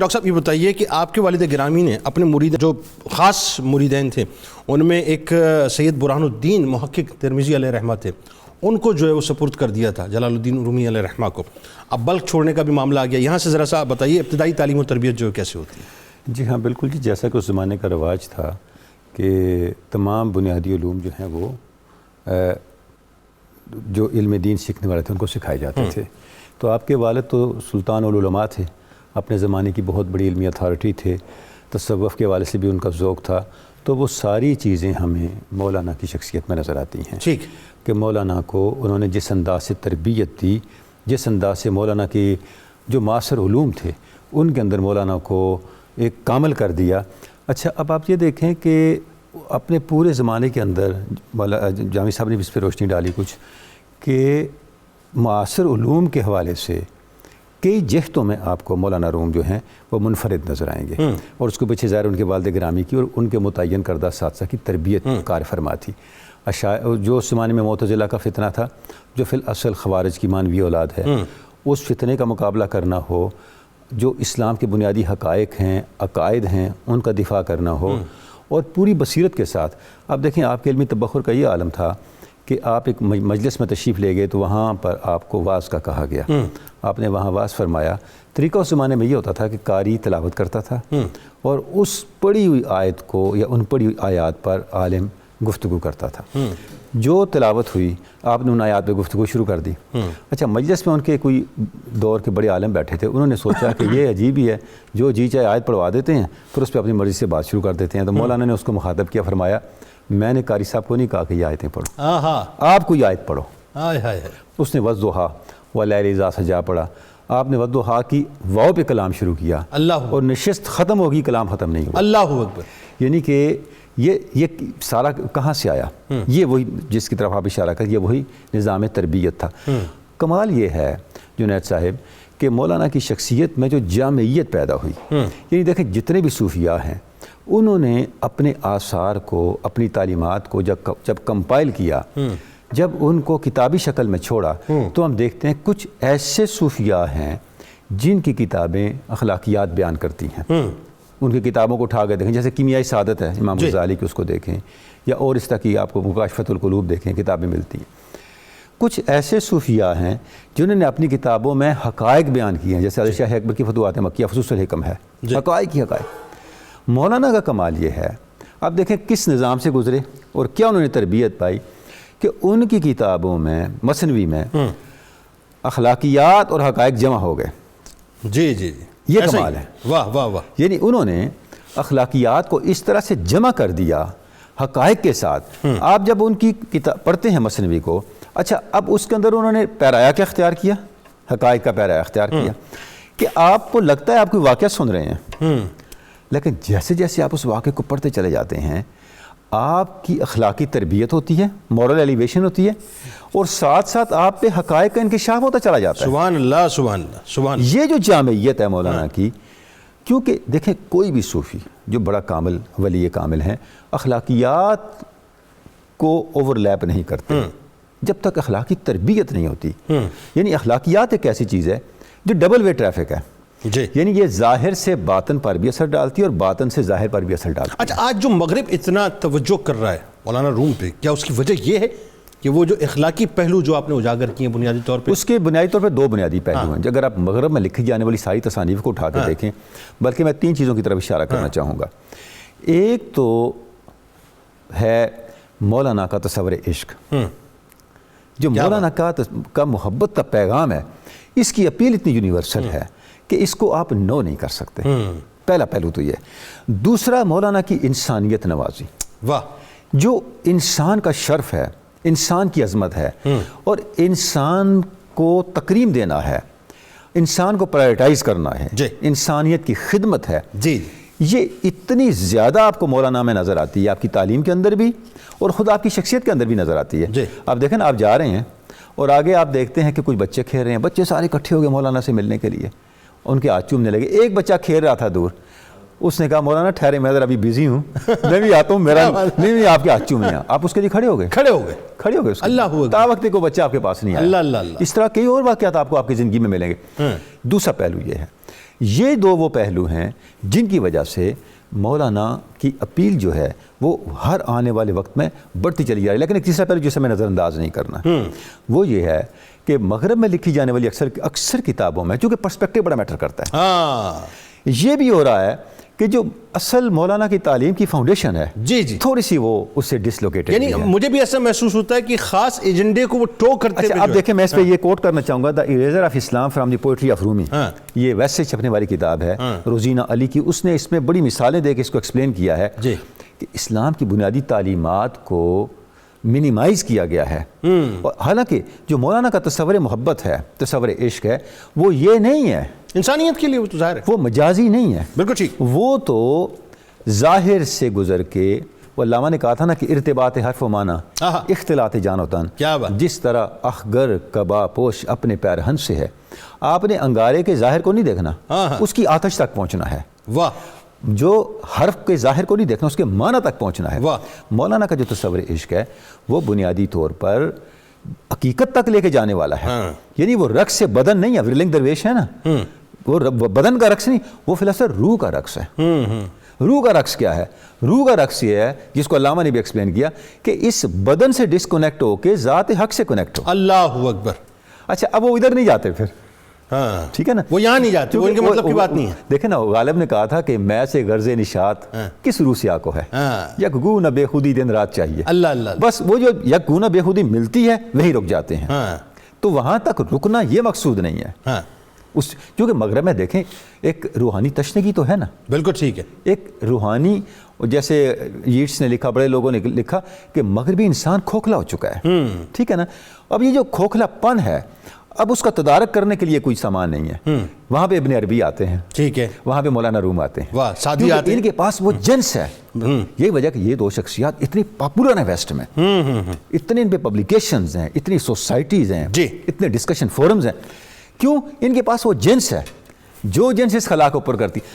Doctor صاحب یہ بتائیے کہ آپ کے والد گرامی نے اپنے مرید جو خاص مریدین تھے ان میں ایک سید برہان الدین محقق ترمذی علیہ رحمہ تھے، ان کو جو ہے وہ سپرد کر دیا تھا جلال الدین رومی علیہ رحمہ کو۔ اب بلک چھوڑنے کا بھی معاملہ آ گیا، یہاں سے ذرا سا بتائیے ابتدائی تعلیم و تربیت جو ہے کیسے ہوتی ہے؟ جی ہاں بالکل جی، جیسا کہ اس زمانے کا رواج تھا کہ تمام بنیادی علوم جو ہیں وہ جو علم دین سیکھنے والے تھے ان کو سکھائے جاتے تھے۔ تو آپ کے والد تو سلطان العلماء تھے، اپنے زمانے کی بہت بڑی علمی اتھارٹی تھے، تصوف کے والے سے بھی ان کا ذوق تھا، تو وہ ساری چیزیں ہمیں مولانا کی شخصیت میں نظر آتی ہیں ٹھیک کہ مولانا کو انہوں نے جس انداز سے تربیت دی، جس انداز سے مولانا کی جو معاصر علوم تھے ان کے اندر مولانا کو ایک کامل کر دیا۔ اچھا اب آپ یہ دیکھیں کہ اپنے پورے زمانے کے اندر جامی صاحب نے بھی اس پہ روشنی ڈالی کچھ کہ معاصر علوم کے حوالے سے کئی جہتوں میں آپ کو مولانا روم جو ہیں وہ منفرد نظر آئیں گے، اور اس کے پیچھے ظاہر ان کے والد گرامی کی اور ان کے متعین کردہ اساتذہ کی تربیت کار فرما تھی۔ جو اس زمانے میں معتزلہ کا فتنہ تھا، جو فی الاصل خوارج کی مانوی اولاد ہے، اس فتنے کا مقابلہ کرنا ہو، جو اسلام کے بنیادی حقائق ہیں، عقائد ہیں، ان کا دفاع کرنا ہو، اور پوری بصیرت کے ساتھ۔ آپ دیکھیں آپ کے علمی تبخر کا یہ عالم تھا کہ آپ ایک مجلس میں تشریف لے گئے تو وہاں پر آپ کو واعظ کا کہا گیا، آپ نے وہاں واعظ فرمایا۔ طریقہ اس زمانے میں یہ ہوتا تھا کہ قاری تلاوت کرتا تھا اور اس پڑھی ہوئی آیت کو یا ان پڑھی ہوئی آیات پر عالم گفتگو کرتا تھا۔ جو تلاوت ہوئی آپ نے ان آیات پہ گفتگو شروع کر دی۔ اچھا مجلس میں ان کے کوئی دور کے بڑے عالم بیٹھے تھے، انہوں نے سوچا کہ یہ عجیب ہی ہے، جو جی چاہے آیت پڑھوا دیتے ہیں پھر اس پہ اپنی مرضی سے بات شروع کر دیتے ہیں۔ تو مولانا نے اس کو مخاطب کیا، فرمایا میں نے قاری صاحب کو نہیں کہا کہ یہ آیتیں پڑھو، آپ کوئی آیت پڑھو۔ اس نے والضحیٰ واللیل اذا سجا پڑھا، آپ نے والضحیٰ کی واو پہ کلام شروع کیا، اور نشست ختم ہوگی کلام ختم نہیں ہوا۔ اللہ اکبر۔ یعنی کہ یہ سارا کہاں سے آیا؟ یہ وہی جس کی طرف آپ اشارہ کر، یہ وہی نظام تربیت تھا۔ کمال یہ ہے جنید صاحب کہ مولانا کی شخصیت میں جو جامعیت پیدا ہوئی، یعنی دیکھیں جتنے بھی صوفیاء ہیں انہوں نے اپنے آثار کو، اپنی تعلیمات کو جب کمپائل کیا، جب ان کو کتابی شکل میں چھوڑا، تو ہم دیکھتے ہیں کچھ ایسے صوفیاء ہیں جن کی کتابیں اخلاقیات بیان کرتی ہیں۔ ان کی کتابوں کو اٹھا کے دیکھیں، جیسے کیمیائی سعادت ہے امام غزالی کی، اس کو دیکھیں، یا اور اس طرح کی آپ کو مکاشفۃ القلوب دیکھیں، کتابیں ملتی ہیں۔ کچھ ایسے صوفیاء ہیں جنہوں نے اپنی کتابوں میں حقائق بیان کیے ہیں، جیسے علی شاہ اکبر کی فتوحات مکیہ فصوص الحکم ہے، حقائق ہی حقائق۔ مولانا کا کمال یہ ہے، آپ دیکھیں کس نظام سے گزرے اور کیا انہوں نے تربیت پائی کہ ان کی کتابوں میں مثنوی میں اخلاقیات اور حقائق جمع ہو گئے۔ جی جی یہ کمال ہے، واہ واہ واہ۔ یعنی انہوں نے اخلاقیات کو اس طرح سے جمع کر دیا حقائق کے ساتھ۔ آپ جب ان کی کتاب پڑھتے ہیں مثنوی کو، اچھا اب اس کے اندر انہوں نے پیرایا کیا اختیار کیا؟ حقائق کا پیرایا اختیار کیا کہ آپ کو لگتا ہے آپ کوئی واقعہ سن رہے ہیں، لیکن جیسے جیسے آپ اس واقعے کو پڑھتے چلے جاتے ہیں آپ کی اخلاقی تربیت ہوتی ہے، مورل ایلیویشن ہوتی ہے، اور ساتھ ساتھ آپ پہ حقائق کا انکشاف ہوتا چلا جاتا ہے۔ سبحان اللہ سبحان اللہ سبحان اللہ۔ یہ جو جامعیت ہے مولانا کی، کیونکہ دیکھیں کوئی بھی صوفی جو بڑا کامل ولی کامل ہیں اخلاقیات کو اوور لیپ نہیں کرتے جب تک اخلاقی تربیت نہیں ہوتی۔ یعنی اخلاقیات ایک ایسی چیز ہے جو ڈبل وے ٹریفک ہے، یعنی یہ ظاہر سے باطن پر بھی اثر ڈالتی ہے اور باطن سے ظاہر پر بھی اثر ڈالتی ہے۔ اچھا آج جو مغرب اتنا توجہ کر رہا ہے مولانا روم پہ، کیا اس کی وجہ یہ ہے کہ وہ جو اخلاقی پہلو جو آپ نے اجاگر کیے ہیں بنیادی طور پہ؟ اس کے بنیادی طور پہ دو بنیادی پہلو ہیں۔ اگر آپ مغرب میں لکھی جانے والی ساری تصانیف کو اٹھا کے دیکھیں، بلکہ میں تین چیزوں کی طرف اشارہ کرنا چاہوں گا۔ ایک تو ہے مولانا کا تصور عشق، جو مولانا کا محبت کا پیغام ہے، اس کی اپیل اتنی یونیورسل ہے کہ اس کو آپ نو نہیں کر سکتے۔ پہلا پہلو تو یہ۔ دوسرا مولانا کی انسانیت نوازی، واہ، جو انسان کا شرف ہے، انسان کی عظمت ہے، اور انسان کو تکریم دینا ہے، انسان کو پرائرٹائز کرنا ہے، انسانیت کی خدمت ہے، یہ اتنی زیادہ آپ کو مولانا میں نظر آتی ہے، آپ کی تعلیم کے اندر بھی اور خود آپ کی شخصیت کے اندر بھی نظر آتی ہے۔ آپ دیکھیں نا، آپ جا رہے ہیں اور آگے آپ دیکھتے ہیں کہ کچھ بچے کھیل رہے ہیں، بچے سارے اکٹھے ہو گئے مولانا سے ملنے کے لیے، ان کے ہاتھ چومنے لگے۔ ایک بچہ کھیل رہا تھا دور، اس نے کہا مولانا ٹھہرے، میں ذرا ابھی بزی ہوں، میں بھی آتا ہوں، میرا نہیں آپ کے ہاتھ چومے ہیں۔ آپ اس کے لیے کھڑے ہو گئے، اللہ تا وقت کو بچہ آپ کے پاس نہیں آیا۔ اس طرح کئی اور واقعات آپ کو آپ کی زندگی میں ملیں گے۔ دوسرا پہلو یہ ہے یہ دو وہ پہلو ہیں جن کی وجہ سے مولانا کی اپیل جو ہے وہ ہر آنے والے وقت میں بڑھتی چلی جا رہی ہے. لیکن ایک تیسرا پہلو جسے میں نظر انداز نہیں کرنا, وہ یہ ہے کہ مغرب میں لکھی جانے والی اکثر کتابوں میں چونکہ پرسپیکٹو بڑا میٹر کرتا ہے, یہ بھی ہو رہا ہے کہ جو اصل مولانا کی تعلیم کی فاؤنڈیشن ہے جی جی تھوڑی سی وہ اس سے ڈسلوکیٹڈ یعنی مجھے بھی ایسا محسوس ہوتا ہے کہ خاص ایجنڈے کو وہ ٹو کرتے اچھا اب دیکھیں میں اس پہ یہ کوٹ کرنا چاہوں گا, the eraser of Islam from the poetry of Rumi, یہ ویسے چھپنے والی کتاب ہے روزینہ علی کی. اس نے اس میں بڑی مثالیں دے کے اس کو ایکسپلین کیا ہے کہ اسلام کی بنیادی تعلیمات کو منیمائز کیا گیا ہے. اور حالانکہ جو مولانا کا تصور محبت ہے, تصور عشق ہے, وہ یہ نہیں ہے انسانیت کے لیے, وہ تو ظاہر ہے, وہ مجازی نہیں ہے. بالکل ٹھیک. وہ تو ظاہر سے گزر کے, وہ علامہ نے کہا تھا نا کہ ارتباط حرف و معنی اختلاط جان و تن, جس طرح اخگر کبا پوش اپنے پیرہن سے ہے, آپ نے انگارے کے ظاہر کو نہیں دیکھنا, اس کی آتش تک پہنچنا ہے. واہ. جو حرف کے ظاہر کو نہیں دیکھنا, اس کے معنی تک پہنچنا ہے. مولانا کا جو تصور عشق ہے وہ بنیادی طور پر حقیقت تک لے کے جانے والا ہے. یعنی وہ رقص سے بدن نہیں ہے, ورلنگ درویش ہے نا, وہ بدن کا رقص نہیں, وہ فی الحال روح کا رقص ہے. روح کا رقص کیا ہے؟ روح کا رقص یہ ہے جس کو علامہ نے بھی ایکسپلین کیا کہ اس بدن سے ڈسکنیکٹ ہو کے ذات حق سے کنیکٹ ہو. اللہ اکبر. اچھا اب وہ ادھر نہیں جاتے پھر, ٹھیک ہے نا, وہ یہاں نہیں جاتے, وہ ان کے مطلب کی بات نہیں ہے. دیکھیں نا, غالب نے کہا تھا کہ میں سے غرض نشاط کس روح سیاہ کو ہے, یک گو نہ بے خودی دن رات چاہیے. اللہ اللہ. بس وہ جو یک گو نہ بے خودی ملتی ہے وہیں رک جاتے ہیں. تو وہاں تک رکنا یہ مقصود نہیں ہے. کیونکہ مغرب میں دیکھیں ایک روحانی تشنگی تو ہے نا. بالکل ٹھیک ہے. ایک روحانی, جیسے ییٹس نے لکھا, بڑے لوگوں نے لکھا کہ مغربی انسان کھوکھلا ہو چکا ہے, ٹھیک ہے نا. اب یہ جو کھوکھلا پن ہے, اب اس کا تدارک کرنے کے لیے کوئی سامان نہیں ہے. وہاں پہ ابن عربی آتے ہیں, ٹھیک ہے, وہاں پہ مولانا روم آتے ہیں, سادی آتے ہیں, ان کے پاس وہ جنس ہے. یہی وجہ کہ یہ دو شخصیات اتنی پاپولر ہیں ویسٹ میں, اتنے ان پہ پبلیکیشنز ہیں, اتنی سوسائٹیز ہیں, اتنے ڈسکشن فورمز ہیں. کیوں؟ ان کے پاس وہ جنس ہے جو جنس اس خلا کو پر کرتی.